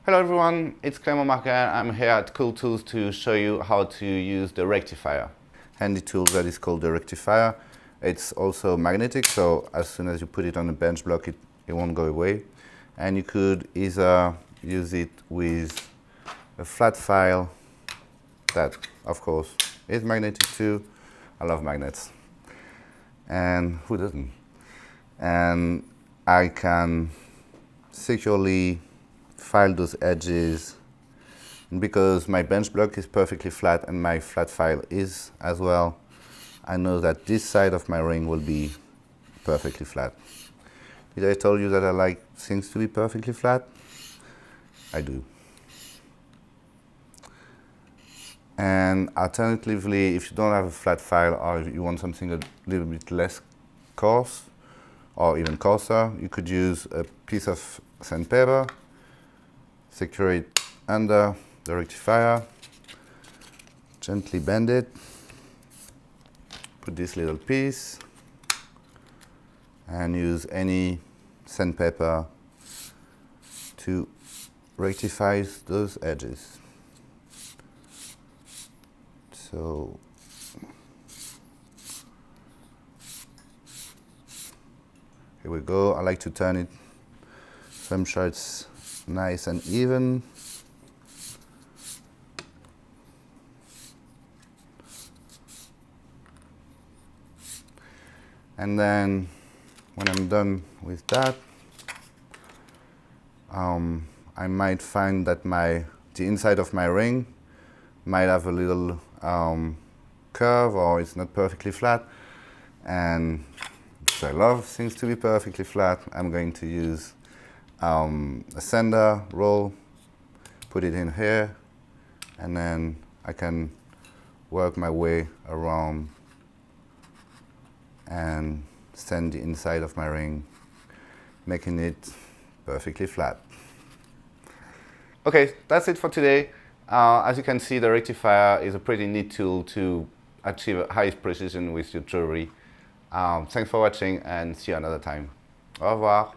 Hello everyone, it's Marquaire. I'm here at Cool Tools to show you how to use the rectifier. Handy tool that is called the rectifier. It's also magnetic, so as soon as you put it on a bench block, it won't go away. And you could either use it with a flat file that, of course, is magnetic too. I love magnets. And who doesn't? And I can securely file those edges, and because my bench block is perfectly flat and my flat file is as well, I know that this side of my ring will be perfectly flat. Did I tell you that I like things to be perfectly flat? I do. And alternatively, if you don't have a flat file or if you want something a little bit less coarse or even coarser, you could use a piece of sandpaper, secure it under the rectifier, gently bend it, put this little piece, and use any sandpaper to rectify those edges. So here we go. I like to turn it so I'm sure it's nice and even. And then when I'm done with that, I might find that the inside of my ring might have a little curve, or it's not perfectly flat. And because I love things to be perfectly flat, I'm going to use a sander roll, put it in here, and then I can work my way around and sand the inside of my ring, making it perfectly flat. Okay, that's it for today. As you can see, the rectifier is a pretty neat tool to achieve high precision with your jewelry. Thanks for watching, and see you another time. Au revoir.